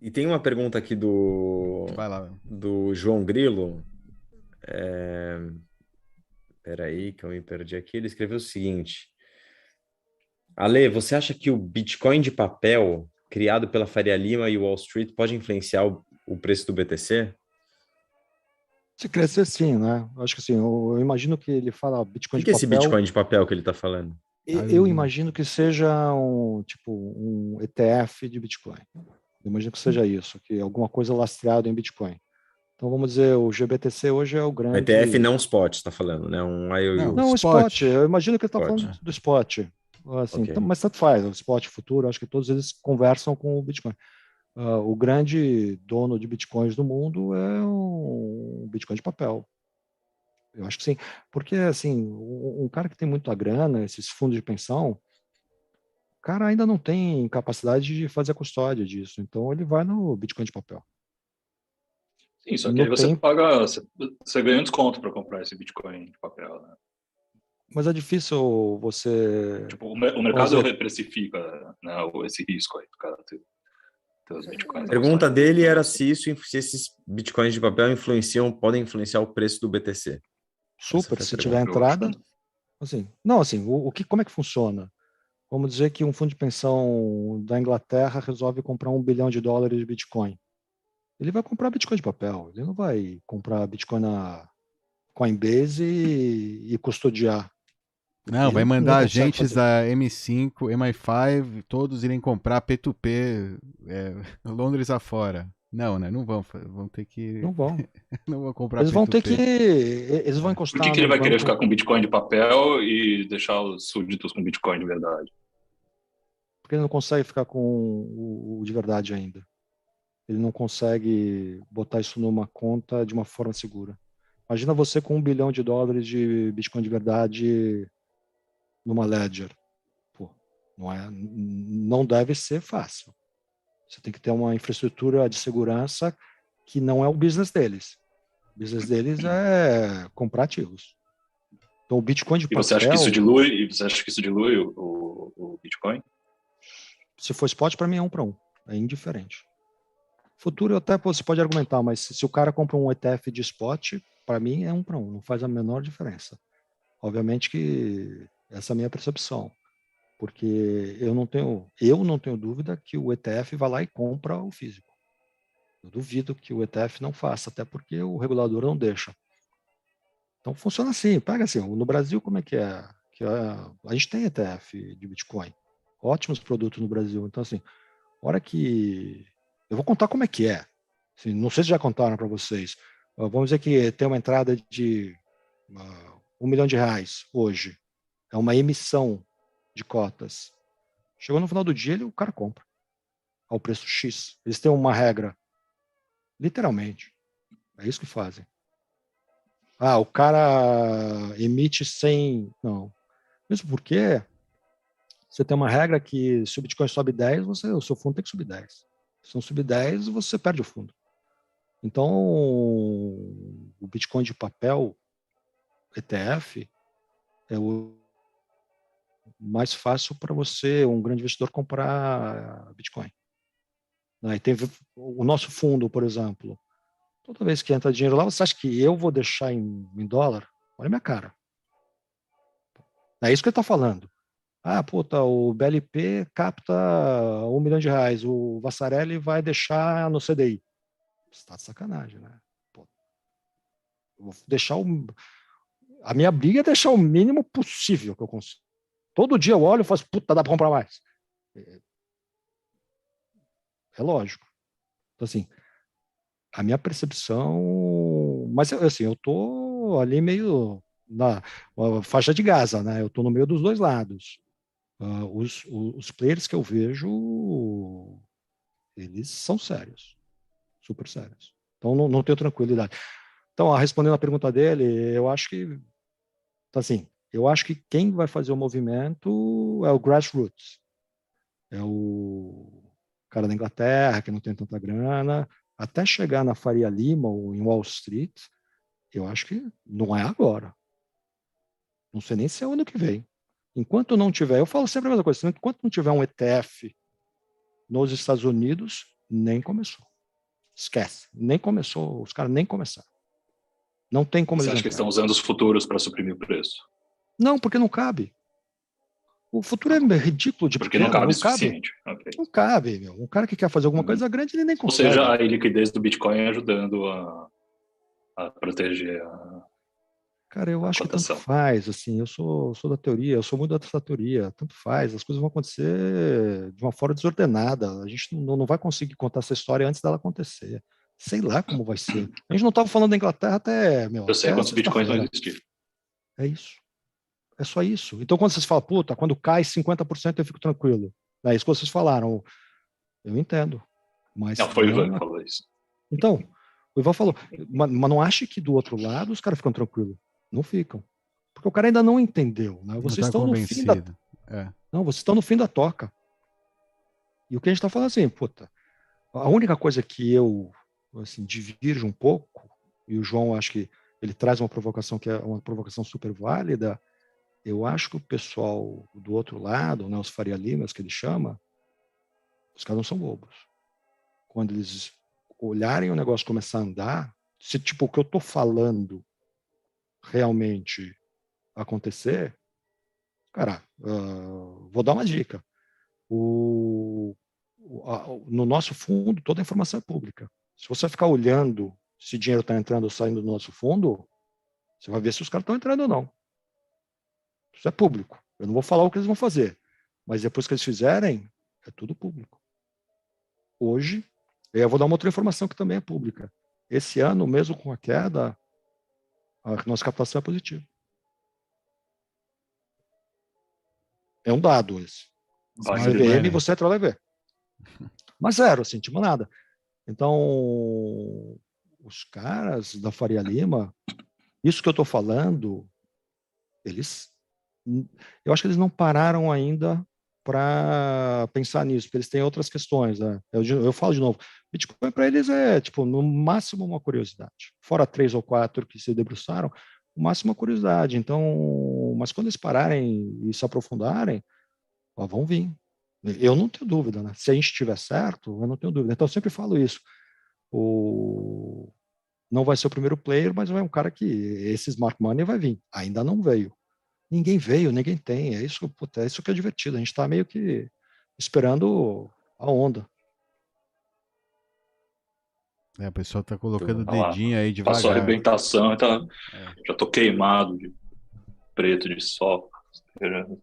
E tem uma pergunta aqui Vai lá. do João Grilo. Peraí, que eu me perdi aqui. Ele escreveu o seguinte: Ale, você acha que o Bitcoin de papel, criado pela Faria Lima e Wall Street, pode influenciar o preço do BTC? Se crescer, sim, né? Eu acho que assim, eu imagino que ele fala O Bitcoin que de que é esse papel. Bitcoin de papel que ele está falando? Eu imagino que seja um tipo um ETF de Bitcoin. Eu imagino que seja isso, que alguma coisa lastreada em Bitcoin. Então vamos dizer, o GBTC hoje é o Um ETF grande. não spot, está falando, né? Um Não, IOU. Não, o spot. spot. Eu imagino que ele está falando Spot. do spot. Assim, Ok. então, mas tanto faz, o spot futuro, acho que todos eles conversam com o Bitcoin. O grande dono de Bitcoins do mundo é o Bitcoin de papel. Eu acho que sim, porque assim, um cara que tem muita grana, esses fundos de pensão, o cara ainda não tem capacidade de fazer a custódia disso, então ele vai no Bitcoin de papel. Sim, só E que no aí você tempo, paga, você ganha um desconto para comprar esse Bitcoin de papel, né? mas é difícil você Tipo, o mercado fazer. reprecifica, né, esse risco aí do cara ter os A Bitcoins a pergunta custódia dele dele para era você. se esses Bitcoins de papel podem influenciar o preço do BTC. Essa Super, foi a se tiver pergunta. Eu acho que entrada, assim, não, assim, como é que funciona? Vamos dizer que um fundo de pensão da Inglaterra resolve comprar US$ 1 bilhão de Bitcoin. Ele vai comprar Bitcoin de papel, ele não vai comprar Bitcoin na Coinbase e custodiar, porque Não, vai ele não mandar consegue agentes fazer. da M5, MI5, todos irem comprar P2P, Londres afora. Não, né? Não vão, vão ter que. Não vão. Não vão comprar Eles vão ter que. P2P. Eles vão por encostar que ele num vai querer ficar banco, com Bitcoin de papel e deixar os súditos com Bitcoin de verdade? porque ele não consegue ficar com o de verdade ainda. Ele não consegue botar isso numa conta de uma forma segura. Imagina você com US$ 1 bilhão de Bitcoin de verdade numa Ledger. Pô, não deve ser fácil. Você tem que ter uma infraestrutura de segurança que não é o business deles. O business deles é comprar ativos. Então, o Bitcoin de E você acha que isso papel, dilui? E você acha que isso dilui o Bitcoin? se for spot, para mim é 1 para 1. É indiferente. Futuro até você pode argumentar, mas se o cara compra um ETF de spot, para mim é 1 para 1. Não faz a menor diferença. Obviamente que essa é a minha percepção, porque eu não tenho dúvida que o ETF vai lá e compra o físico. Eu duvido que o ETF não faça, até porque o regulador não deixa. Então funciona assim, pega assim, no Brasil como é que é? A gente tem ETF de Bitcoin, ótimos produtos no Brasil. Então assim, hora que eu vou contar como é que é. Assim, não sei se já contaram para vocês. Vamos dizer que tem uma entrada de R$ 1 milhão hoje. É uma emissão de cotas. Chegou no final do dia, o cara compra ao preço X. Eles têm uma regra, literalmente. É isso que fazem. Ah, o cara emite 100. Não. Mesmo porque você tem uma regra que se o Bitcoin sobe 10, o seu fundo tem que subir 10. Se não subir 10, você perde o fundo. Então, o Bitcoin de papel, ETF, é o mais fácil para você, um grande investidor, comprar Bitcoin. E teve o nosso fundo, por exemplo. Toda vez que entra dinheiro lá, você acha que eu vou deixar em dólar? Olha a minha cara. É isso que ele está falando. Ah, puta, o BLP capta R$ 1 milhão. O Vassarelli vai deixar no CDI. Você está de sacanagem, né? Pô, eu vou deixar a minha briga é deixar o mínimo possível que eu consigo. Todo dia eu olho e falo, puta, dá para comprar mais. É lógico. Então, assim, a minha percepção. Mas, assim, eu tô ali meio na faixa de Gaza, né? Eu tô no meio dos dois lados. Os players que eu vejo, eles são sérios, super sérios. Então, não tenho tranquilidade. Então, respondendo a pergunta dele, eu acho que, então, assim, eu acho que quem vai fazer o movimento é o grassroots, é o cara da Inglaterra, que não tem tanta grana, até chegar na Faria Lima ou em Wall Street, eu acho que não é agora. Não sei nem se é o ano que vem. Enquanto não tiver, eu falo sempre a mesma coisa, enquanto não tiver um ETF nos Estados Unidos, Nem começou. Esquece. Nem começou. Os caras nem começaram. Não tem como Você eles acha que eles entrarem. estão usando os futuros para suprimir o preço? Não, porque não cabe. O futuro é ridículo de Porque pequeno. não cabe o Não cabe. suficiente. Ok. Não cabe, meu. Um cara que quer fazer alguma coisa grande, ele nem Ou consegue. seja, a liquidez do Bitcoin ajudando a proteger Cara, eu acho que tanto cotação. faz, assim, eu sou da teoria, eu sou muito dessa teoria, tanto faz, as coisas vão acontecer de uma forma desordenada, a gente não vai conseguir contar essa história antes dela acontecer. Sei lá como vai ser. A gente não estava falando da Inglaterra até, Eu sei até quantos Bitcoins vão sexta-feira. existir. É isso. É só isso. Então, quando vocês falam, puta, quando cai 50% eu fico tranquilo. É isso que vocês falaram. Eu entendo. Mas Não, foi o Ivan não. que falou isso. Então, o Ivan falou, mas não ache que do outro lado os caras ficam tranquilos. Não ficam. Porque o cara ainda não entendeu. Né? Não Vocês tá estão no fim da. convencido. É. Não, vocês estão no fim da toca. E o que a gente está falando assim, puta, a única coisa que eu assim, divirjo um pouco, e o João acho que ele traz uma provocação que é uma provocação super válida, eu acho que o pessoal do outro lado, né, os Faria Limas que ele chama, os caras não são bobos. Quando eles olharem o negócio começar a andar, se tipo o que eu tô falando realmente acontecer, cara, vou dar uma dica. No nosso fundo, toda a informação é pública. Se você ficar olhando se dinheiro está entrando ou saindo do nosso fundo, você vai ver se os caras estão entrando ou não. Isso é público. Eu não vou falar o que eles vão fazer, mas depois que eles fizerem, é tudo público. Hoje, eu vou dar uma outra informação que também é pública. Esse ano, mesmo com a queda, a nossa captação é positiva. É um dado esse. Vai Smart CVM, money. você entra lá e vê. Mas zero, assim, tipo nada. Então, os caras da Faria Lima, isso que eu estou falando, eu acho que eles não pararam ainda para pensar nisso, porque eles têm outras questões. Né? Eu falo de novo, Bitcoin para eles é, tipo, no máximo uma curiosidade. Fora 3 ou 4 que se debruçaram, o máximo uma curiosidade. Então, mas quando eles pararem e se aprofundarem, vão vir. Eu não tenho dúvida, né? Se a gente estiver certo, eu não tenho dúvida. Então, eu sempre falo isso. Não vai ser o primeiro player, mas vai um cara que esse smart money vai vir. Ainda não veio. Ninguém veio, ninguém tem. É isso que é divertido. A gente está meio que esperando a onda. A pessoa tá colocando o Tá lá. dedinho aí Passou a devagar. arrebentação, então É. já tô queimado de preto de sol. esperando.